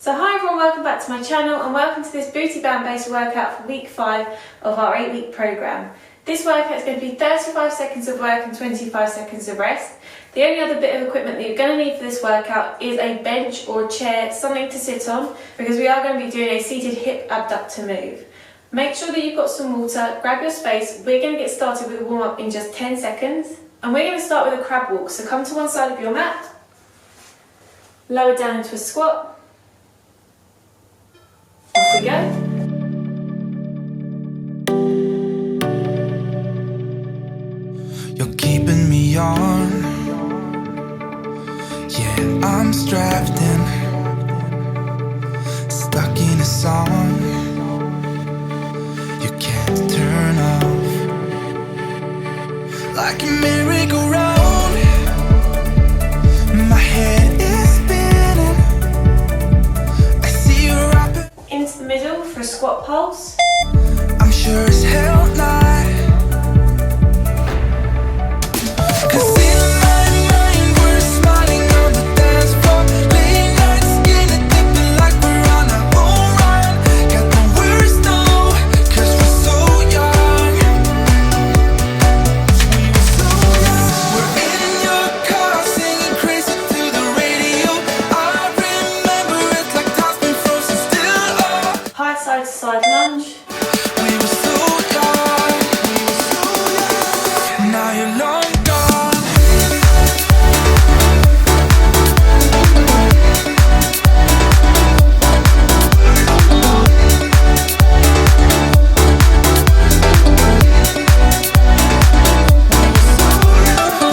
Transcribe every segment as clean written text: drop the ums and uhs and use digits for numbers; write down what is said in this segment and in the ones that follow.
So hi everyone, welcome back to my channel and welcome to this booty band based workout for week 5 of our 8-week program. This workout is going to be 35 seconds of work and 25 seconds of rest. The only other bit of equipment that you're going to need for this workout is a bench or a chair, something to sit on, because we are going to be doing a seated hip abductor move. Make sure that you've got some water, grab your space. We're going to get started with a warm up in just 10 seconds. And we're going to start with a crab walk. So come to one side of your mat, lower down into a squat. Off we go. You're keeping me on. Yeah, I'm strapped in, stuck in a song you can't turn off. Like a merry-go-round, my head is spinning. I see you rapping Into the middle for a squat pulse. I'm sure as hell not. 'Cause in my mind we're smiling on the dance floor, late night skinny dipping like we're on a home run. Got the words though, 'cause we're so young. We were so young. We're in your car singing crazy to the radio. I remember it like time's been frozen still. High side to side lunge. We were so young, we were so young. Now you're long gone.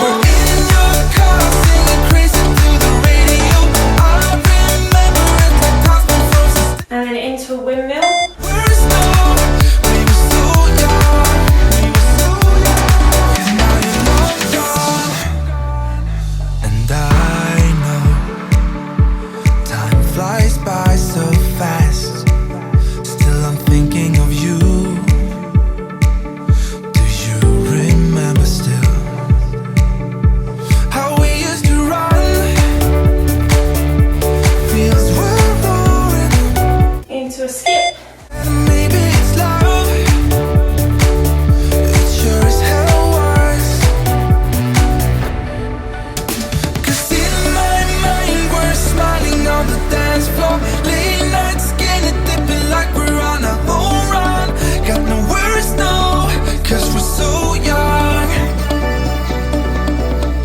We're in your car singing crazy to the radio. I remember it like time's been frozen. And then into a windmill. We're slow. We were so young, we were so young. Now you're long gone. And I know time flies by so fast. Still I'm thinking of you. Do you remember still how we used to run? Fields were roaring. Into a skip. Maybe it's love. It sure as hell was. 'Cause in my mind we're smiling on the dance floor, late night skinny dipping like we're on a home run. Got no words no, 'cause we're so young.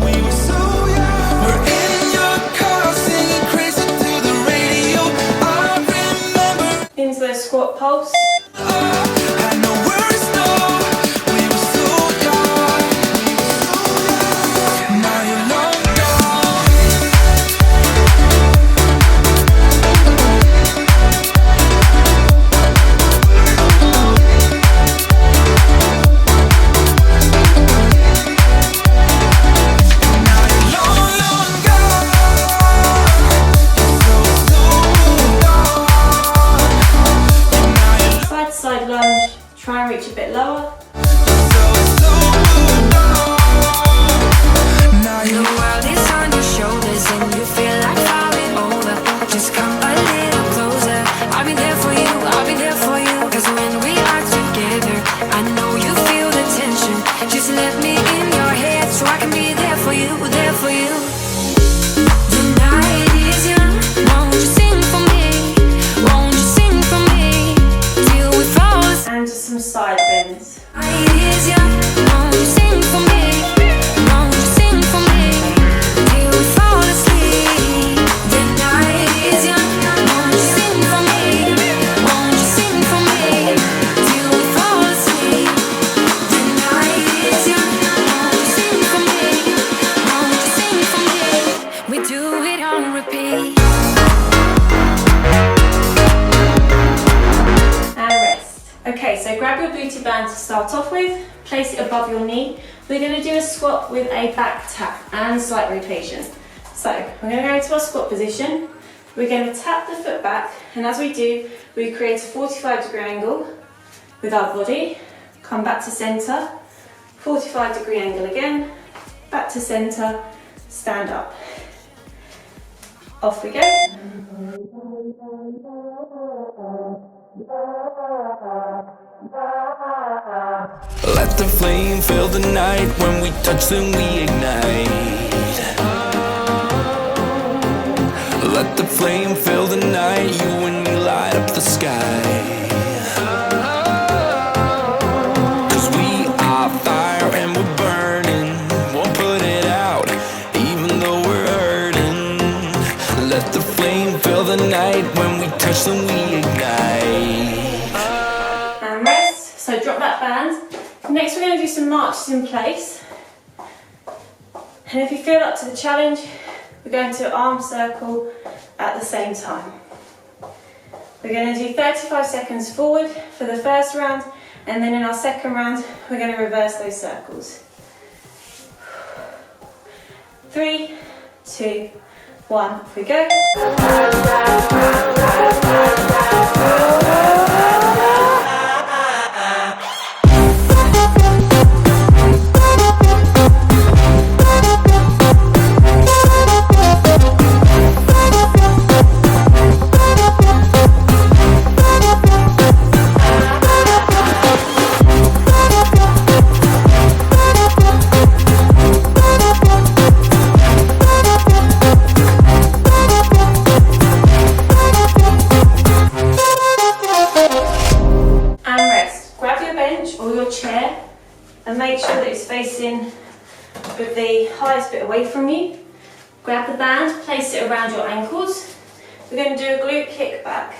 We were so young. We're in your car singing crazy to the radio. I remember Into the squat pulse. had no words no. We were so young, we were so young. Now you're long gone. Now you're long, long gone. You're so, so gone. Now you're Side to side lunge. Try and reach a bit lower. now The you're world is on your shoulders and you feel like falling over. Just come a little closer. I'll be there for you, I'll be there for you. 'Cause when we are together, I know you feel the tension. Just let me in your head so I can be there for you, there for you. The night is young, won't you sing for me? Won't you sing for me? Till we fall asleep. And just some side bends. Night is young, won't you sing for me? Won't you sing for me? Till we fall asleep. The night is young, won't you sing for me? Won't you sing for me? Till we fall asleep. The night is young, won't you sing for me? Won't you sing for me? We do it on repeat. And rest. Okay, so grab your booty band to start off with, place it above your knee. We're going to do a squat with a back tap and slight rotation. So we're going to go into our squat position. We're going to tap the foot back, and as we do, we create a 45-degree angle with our body. Come back to center, 45-degree angle again, back to center, stand up. Off we go. Let the flame fill the night. When we touch, then we ignite. Let the flame fill the night. You and me light up the sky. 'Cause we are fire and we're burning. Won't put it out, even though we're hurting. Let the flame fill the night. When we touch, then we ignite. And rest. So drop that band. Next, we're going to do some marches in place. And if you feel up to the challenge, we're going to arm circle at the same time. We're going to do 35 seconds forward for the first round, and then in our second round, we're going to reverse those circles. 3, 2, 1, off we go. And make sure that it's facing with the highest bit away from you. Grab the band, place it around your ankles. We're going to do a glute kickback.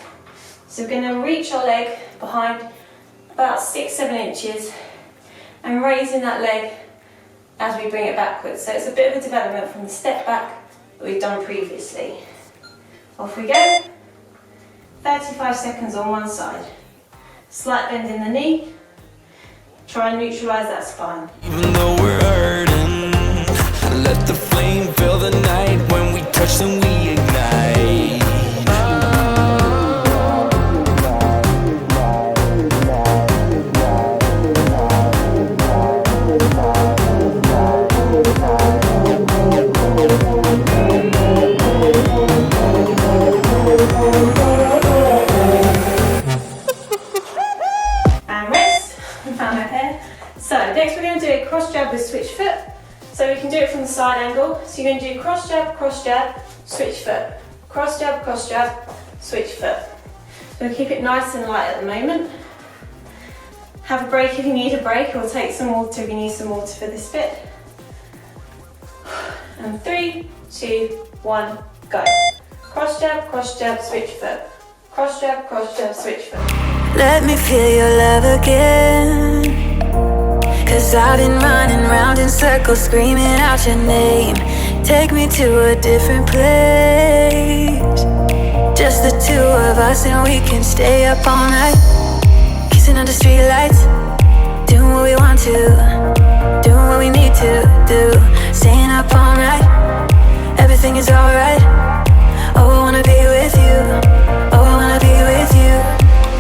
So we're going to reach our leg behind about 6-7 inches and raising that leg as we bring it backwards. So it's a bit of a development from the step back that we've done previously. Off we go. 35 seconds on one side. Slight bend in the knee. Try and neutralise that spine. Even though we're hurting, let the flame fill the night. When we touch, then we ignite. Cross jab with switch foot, so we can do it from the side angle. So you're going to do cross jab, switch foot, cross jab, switch foot. So we'll keep it nice and light at the moment. Have a break if you need a break, or take some water if you need some water for this bit. And 3, 2, 1, go. Cross jab, switch foot. Cross jab, switch foot. Let me feel your love again. 'Cause I've been running round in circles, screaming out your name. Take me to a different place. Just the two of us, and we can stay up all night, kissing under streetlights, doing what we want to, doing what we need to do. Staying up all night, everything is alright. Oh, I wanna be with you. Oh, I wanna be with you.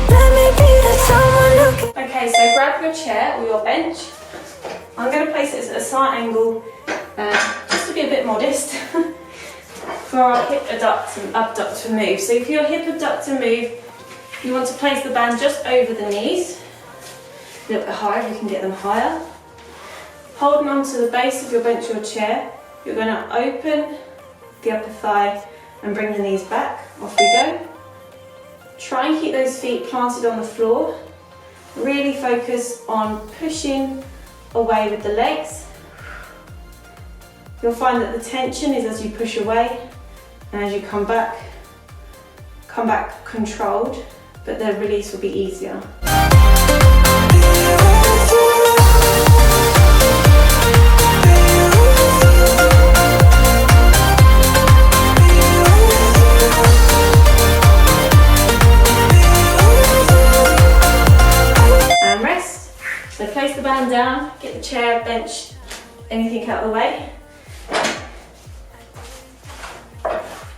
Let me be the someone who can. Okay, so grab your chair or your bench. I'm going to place it at a slight angle, just to be a bit modest, for our hip abductor move. So for your hip abductor move, you want to place the band just over the knees, a little bit higher if you can get them higher. Holding on to the base of your bench or chair, you're going to open the upper thigh and bring the knees back. Off we go. Try and keep those feet planted on the floor. Really focus on pushing away with the legs. You'll find that the tension is as you push away, and as you come back controlled, but the release will be easier. And rest. So place the band down, get the chair, bench, anything out of the way.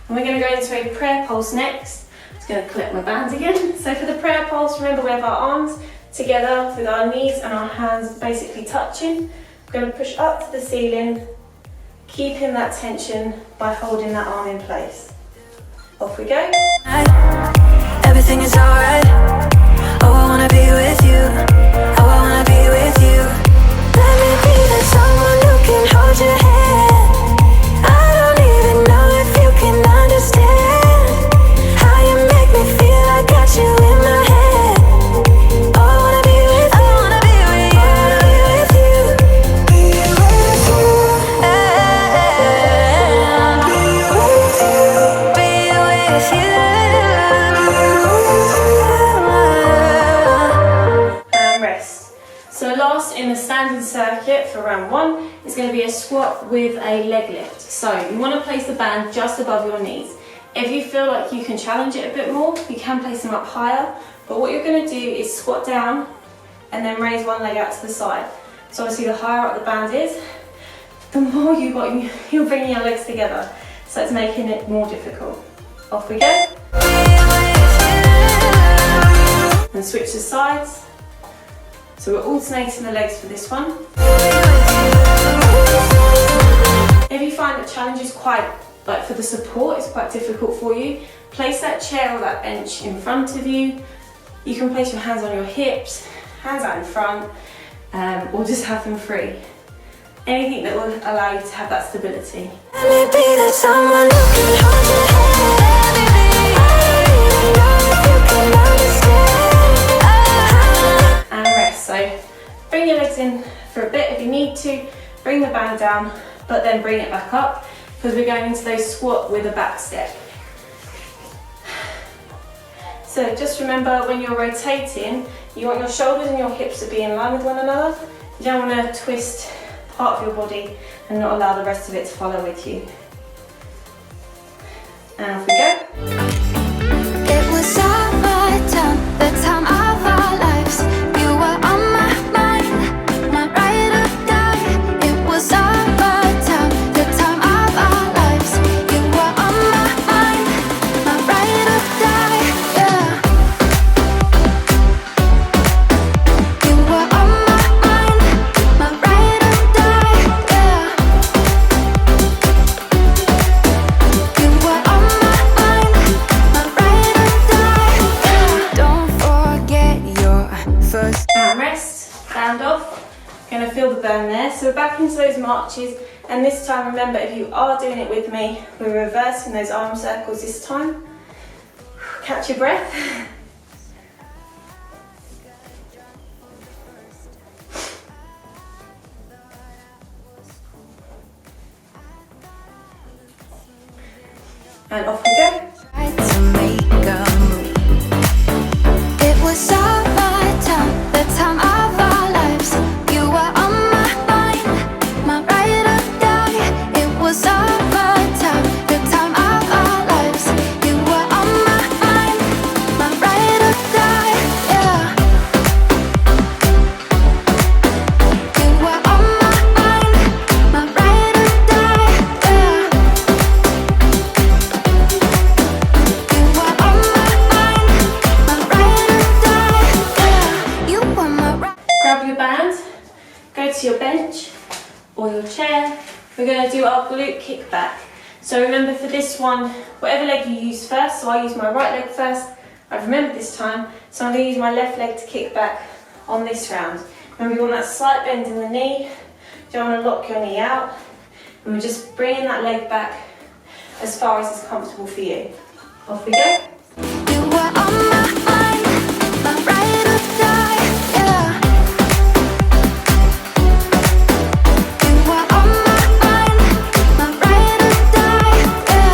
And we're going to go into a prayer pulse next. I'm just going to collect my bands again. So for the prayer pulse, remember we have our arms together with our knees and our hands basically touching. We're going to push up to the ceiling, keeping that tension by holding that arm in place. Off we go. Everything is alright. Oh, I wanna be with you. Oh, I wanna be with you. Let me be the someone who can hold your hand. I don't even know if you can understand how you make me feel. I got you in my head. Oh, I wanna be with you. I wanna be with you. I wanna be with you. Be with you. Be with you. And rest. So last in the standing circuit for round 1 is going to be a squat with a leg lift. So you want to place the band just above your knees. If you feel like you can challenge it a bit more, you can place them up higher. But what you're going to do is squat down and then raise one leg out to the side. So obviously the higher up the band is, the more you're bringing your legs together. So it's making it more difficult. Off we go. And switch the sides. So we're alternating the legs for this one. If you find that challenge is quite, like for the support, it's quite difficult for you, place that chair or that bench in front of you. You can place your hands on your hips, hands out in front, or just have them free. Anything that will allow you to have that stability. Let me be the someone who can hold your hand. I don't even know if you can understand. And rest. So bring your legs in for a bit if you need to, bring the band down, but then bring it back up because we're going into those squat with a back step. So just remember when you're rotating, you want your shoulders and your hips to be in line with one another. You don't want to twist part of your body and not allow the rest of it to follow with you. And off we go. It was summertime, the time of our lives. You were on my mind, my ride or die. It was summertime, the time of our lives. You were on my mind, my ride or die. Yeah. You were on my mind, my ride or die. Yeah. You were on my mind, my ride or die. Yeah. Don't forget your first. And rest, stand off. Gonna feel the burn there. So we're back into those marches, and this time remember, if you are doing it with me, we're reversing those arm circles this time. Catch your breath. And off we go. Tried to make a move. It was summertime, the time of our lives. You were on my mind, my ride or die. It was summertime, the time of our lives. You were on my mind, my ride or die. Yeah. You were on my mind, my ride or die. Yeah. You were on my mind, my ride or die. Yeah. You were my ride. Grab your band, go to your bench or your chair. We're going to do our glute kickback. So remember for this one, whatever leg you use first, so I use my right leg first. I've remembered this time, so I'm going to use my left leg to kick back on this round. Remember, you want that slight bend in the knee, you don't want to lock your knee out, and we're just bringing that leg back as far as is comfortable for you. Off we go. You were on my mind, my ride or die. Yeah. You were on my mind, my ride or die. Yeah.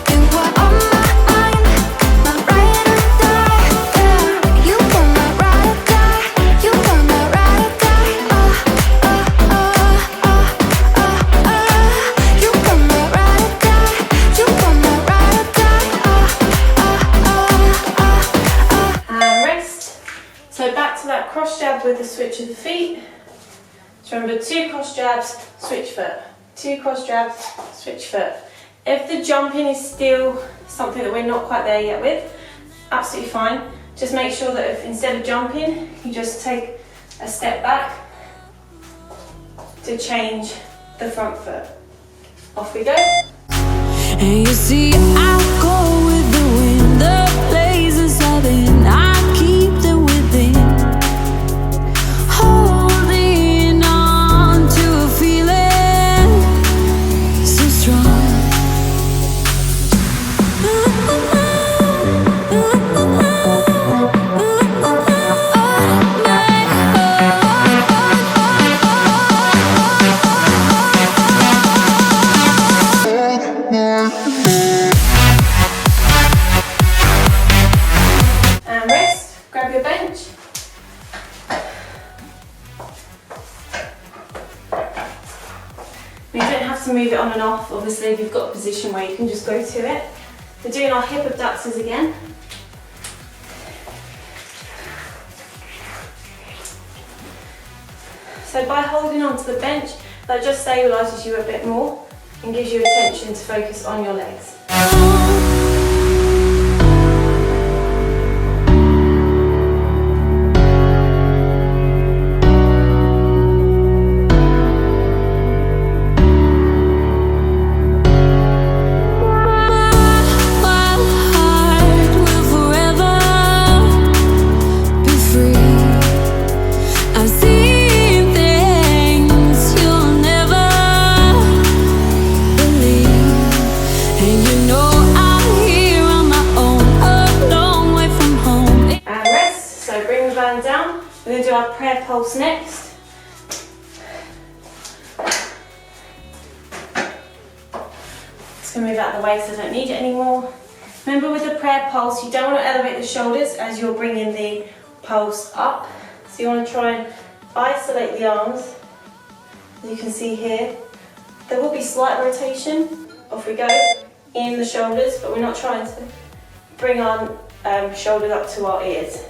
You were on my mind, my ride or die. Yeah. You were my ride or die. You were my ride or die. You were my ride or die. You were my ride or die. And rest. So back to that cross jab with the switch of the feet. So remember, 2 cross jabs, switch foot. 2 cross jabs, switch foot. If the jumping is still something that we're not quite there yet with, absolutely fine. Just make sure that if, instead of jumping, you just take a step back to change the front foot. Off we go. And you see, I go with the wind, the blazes of it, I keep them within, holding on to a feeling so strong. And rest, grab your bench. You don't have to move it on and off, obviously if you've got a position where you can just go to it. We're doing our hip abductors again. So by holding on to the bench, that just stabilises you a bit more and gives you attention to focus on your legs. Down. We're going to do our prayer pulse next. Just going to move out of the way so I don't need it anymore. Remember with the prayer pulse, you don't want to elevate the shoulders as you're bringing the pulse up. So you want to try and isolate the arms. As you can see here, there will be slight rotation. Off we go in the shoulders, but we're not trying to bring our shoulders up to our ears.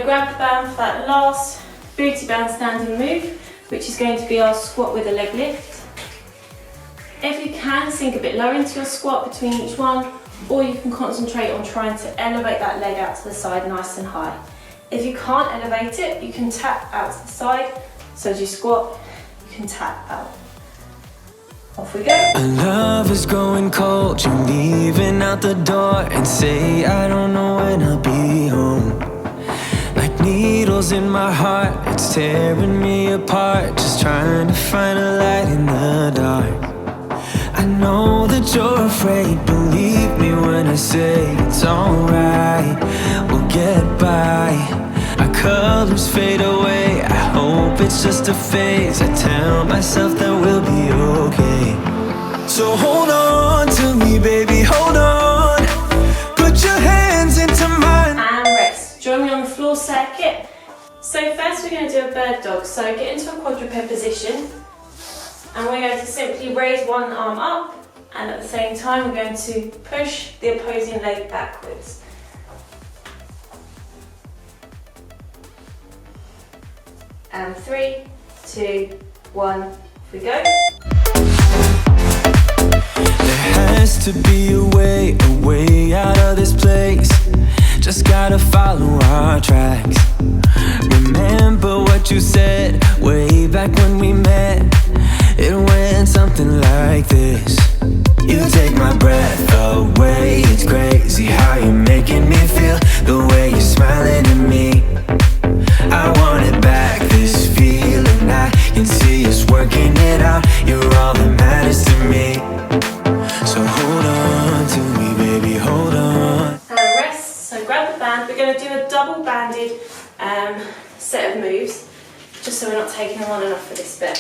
Grab the band for that last booty band standing move, which is going to be our squat with a leg lift. If you can, sink a bit lower into your squat between each one, or you can concentrate on trying to elevate that leg out to the side nice and high. If you can't elevate it, you can tap out to the side. So as you squat, you can tap out. Off we go. Our love is growing cold, you're leaving out the door and say I don't know when I'll be home. Like needles in my heart, it's tearing me apart, just trying to find a light in the dark. I know that you're afraid, believe me when I say it's alright, we'll get by. Our colors fade away, I hope it's just a phase. I tell myself that we'll be okay. So hold on to me, baby, hold on. Put your hands into mine. And rest. Join me on the floor circuit. So first we're going to do a bird dog. So get into a quadruped position. And we're going to simply raise one arm up. And at the same time we're going to push the opposing leg backwards. And 3, 2, 1, off we go. There has to be a way out of this place. Just gotta follow our tracks. Remember what you said way back when we met. It went something like this. You take my breath away. It's crazy how you're making me feel. The way you're smiling at me, I want it back, this feeling. I can see us working it out. You're all that matters to me. So hold on to me, baby, hold on. And rest. So grab the band. We're going to do a double banded set of moves, just so we're not taking them on and off for this bit.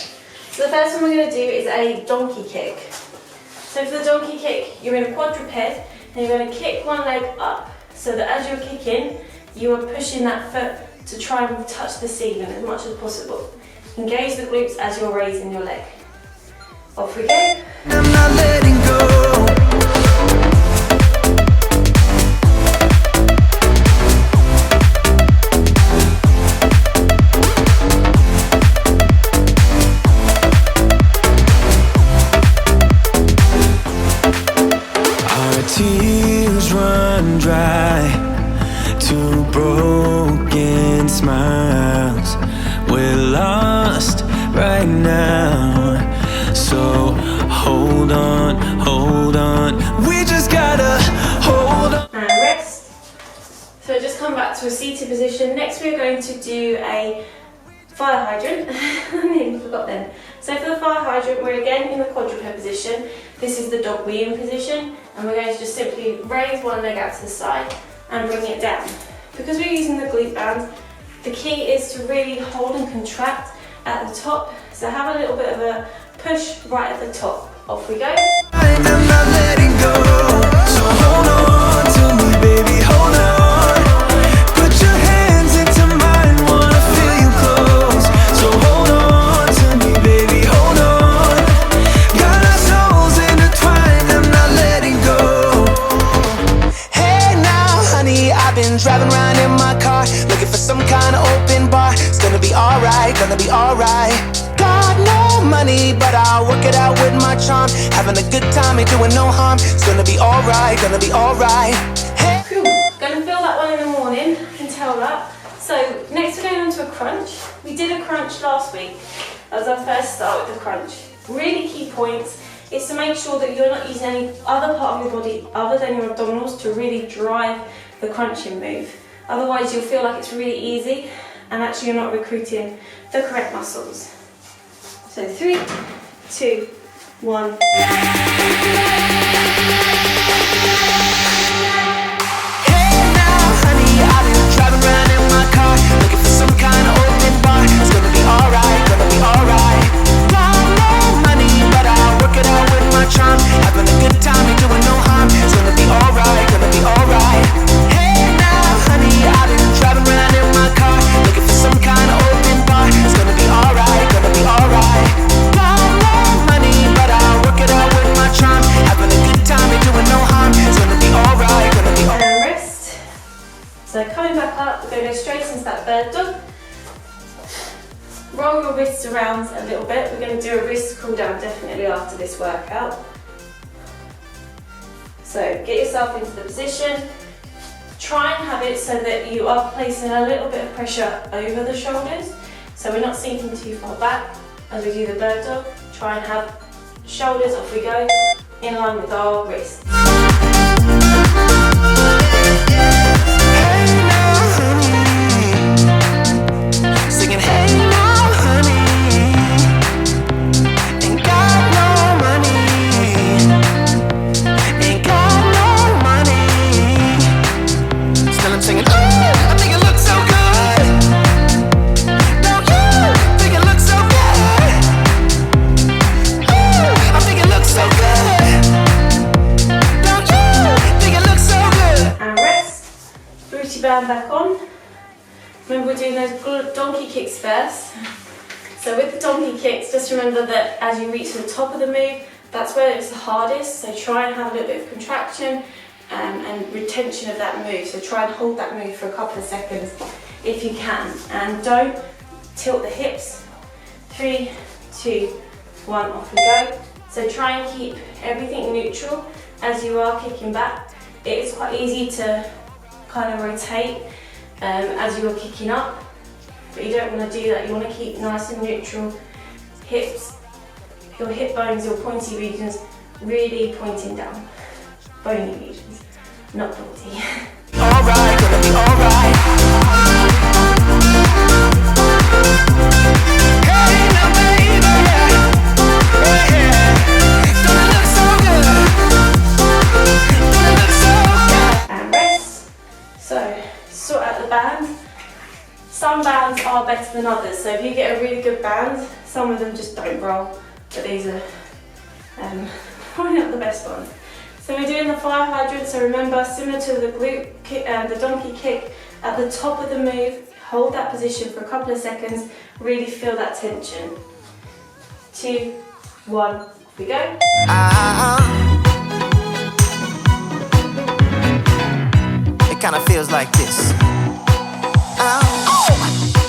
So the first one we're going to do is a donkey kick. So for the donkey kick, you're in a quadruped and you're going to kick one leg up, so that as you're kicking, you are pushing that foot to try and touch the ceiling as much as possible. Engage the glutes as you're raising your leg. Off we go. I'm not letting go. Our tears run dry, two broken smiles. We're lost right now, so hold on, we just gotta hold on. And rest. So just come back to a seated position. Next we're going to do a fire hydrant. I nearly forgot then. So for the fire hydrant, we're again in the quadruped position. This is the dog weeing position, and we're going to just simply raise one leg out to the side and bring it down. Because we're using the glute band, the key is to really hold and contract at the top. So have a little bit of a push right at the top. Off we go. I'm not letting go, so hold on to me, baby, hold on. Put your hands into mine, wanna feel you close. So hold on to me, baby, hold on. Got our souls intertwined, I'm not letting go. Hey now, honey, I've been driving around in my car, looking for some kind of open bar. It's gonna be alright, gonna be alright. Got no money, but I'll work it out with my charm. Having a good time, ain't doing no harm. It's gonna be alright, gonna be alright. Hey. Cool. Gonna feel that one in the morning, I can tell that. So next we're going on to a crunch. We did a crunch last week. That was our first start with the crunch. Really key points is to make sure that you're not using any other part of your body other than your abdominals to really drive the crunching move. Otherwise you'll feel like it's really easy and actually you're not recruiting the correct muscles. So 3, 2, 1. Driving around in my car, looking for some kind of open bar. It's gonna be alright, gonna be alright. Got no money, but I'll work it out with my charm. Having a good time, ain't doing no harm. It's gonna be alright, gonna be alright. Hey now, honey, I've been driving around in my car, looking for some kind of open bar. It's gonna be alright, gonna be alright. Got no money, but I'll work it out with my charm. Having a good time, ain't doing no harm. It's gonna be alright, gonna be alright. And rest. So coming back up, we're going to go straight into that bird dog. Roll your wrists around a little bit. We're going to do a wrist cool down definitely after this workout. So get yourself into the position. Try and have it so that you are placing a little bit of pressure over the shoulders. So we're not sinking too far back as we do the bird dog. Try and have shoulders, off we go, in line with our wrists. Singing, hey now, honey, ain't got no money, ain't got no money. Still I'm singing, oh, I think it looks so good. Don't you think it looks so good? Oh, I think it looks so good. Don't you think it looks so good? And rest. Booty band back on. Remember we're doing those donkey kicks first. So with the donkey kicks, just remember that as you reach to the top of the move, that's where it's the hardest. So try and have a little bit of contraction and retention of that move. So try and hold that move for a couple of seconds if you can. And don't tilt the hips. 3, 2, 1, off we go. So try and keep everything neutral as you are kicking back. It is quite easy to kind of rotate as you're kicking up, but you don't want to do that. You want to keep nice and neutral. Hips, your hip bones, your pointy regions really pointing down. Bony regions, not pointy. Alright, gonna be alright. Hey now baby, yeah. Don't it look so good? Don't it look so good? And rest. So sort out the band. Some bands are better than others, so if you get a really good band, some of them just don't roll, but these are probably not the best ones. So we're doing the fire hydrant, so remember, similar to the glute kick, the donkey kick, at the top of the move, hold that position for a couple of seconds, really feel that tension. 2, 1, we go. It kind of feels like this.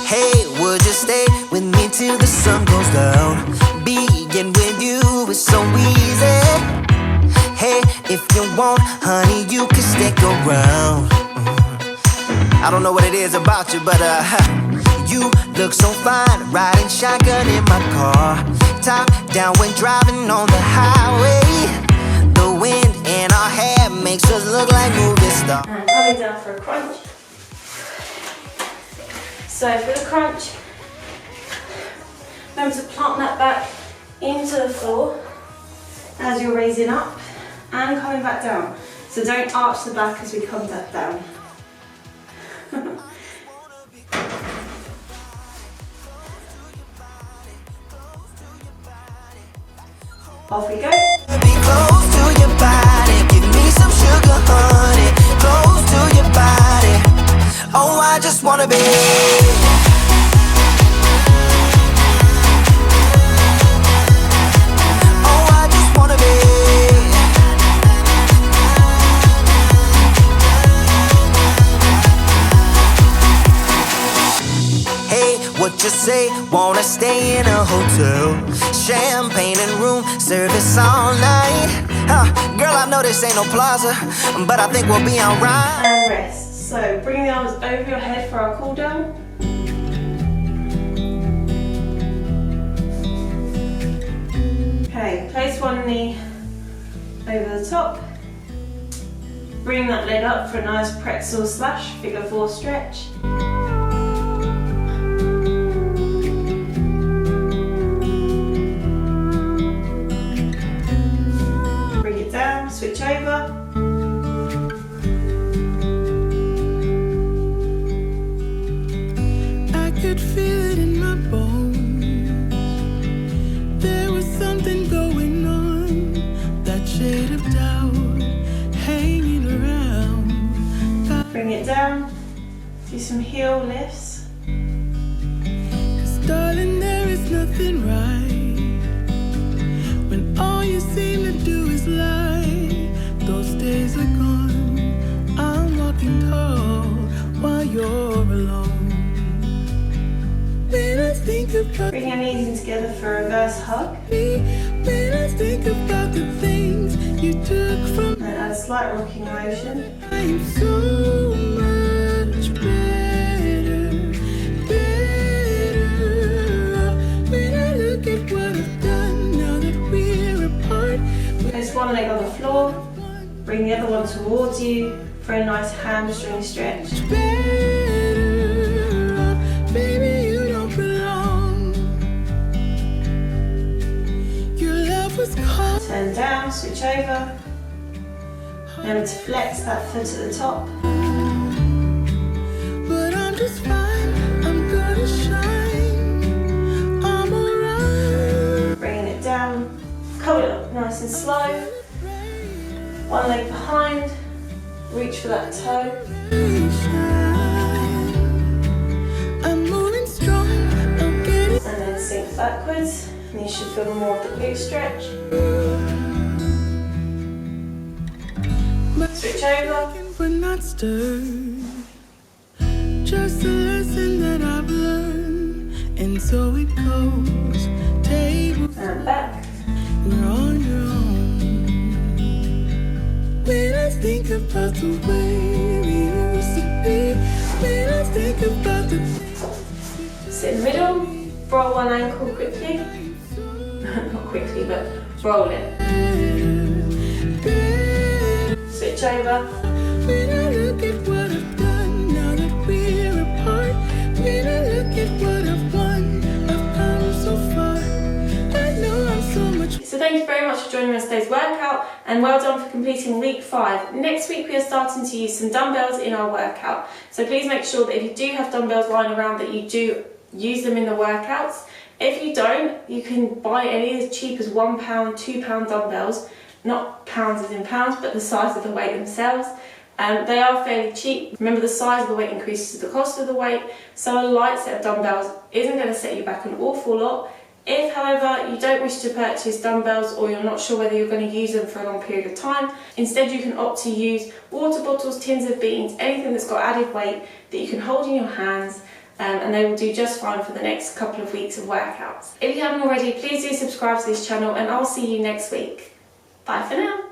Hey, would you stay with me till the sun goes down? Being with you is so easy. Hey, if you want, honey, you can stick around. I don't know what it is about you, but you look so fine, riding shotgun in my car, top down when driving on the highway. The wind in our hair makes us look like movie stars. And coming down for a crunch. So for the crunch, remember to plant that back into the floor as you're raising up and coming back down. So don't arch the back as we come back down. Off we go. Be close to your body, give me some sugar, honey. Close to your body. Oh, I just wanna be. Oh, I just wanna be. Hey, what you say? Wanna stay in a hotel? Champagne and room service all night. Girl, I know this ain't no plaza, but I think we'll be alright. And rest. So bring the arms over your head for our cool down. Okay, place one knee over the top. Bring that leg up for a nice pretzel slash figure 4 stretch. Bring it down, switch over. Could feel it in my bones. There was something going on. That shade of doubt hanging around. Bring it down. Do some heel lifts. 'Cause darling, there is nothing right when all you seem to do is lie. Those days are gone. I'm walking tall while you're alone. When I think about Bring your knees in together for a reverse hug. me, when I think about the things you took from And add a slight rocking motion. I'm so much better, better off. When I look at what I've done now that we're apart. Place one leg on the floor. Bring the other one towards you for a nice hamstring stretch. Better off, baby, you don't belong. Your love was cold. Turn down, switch over. Remember to flex that foot at the top. But I'm just fine, I'm gonna shine, I'm alright. Bringing it down. Come it up nice and slow. One leg behind. Reach for that toe. I'm moving strong, I'm getting And then sink backwards. And you should feel more of the glute stretch. Switch over. but not stirred. Just a lesson that I've learned, and so it goes. Tables And back. you're on your own. When I think about the way we used to be, when I think about the Sit in the middle. Roll one ankle quickly. Not quickly, but roll it. Switch over. When I look at what I've done now that we're apart, when I look at what I've won, I've come so far. I know I'm so much. So thank you very much for joining us today's workout, and well done for completing week 5. Next week we are starting to use some dumbbells in our workout. So please make sure that if you do have dumbbells lying around that you do use them in the workouts. If you don't, you can buy any as cheap as £1, £2 dumbbells, not pounds as in pounds, but the size of the weight themselves. They are fairly cheap. Remember, the size of the weight increases the cost of the weight, so a light set of dumbbells isn't going to set you back an awful lot If, however, you don't wish to purchase dumbbells or you're not sure whether you're going to use them for a long period of time, instead you can opt to use water bottles, tins of beans, anything that's got added weight that you can hold in your hands, and they will do just fine for the next couple of weeks of workouts. If you haven't already, please do subscribe to this channel and I'll see you next week. Bye for now.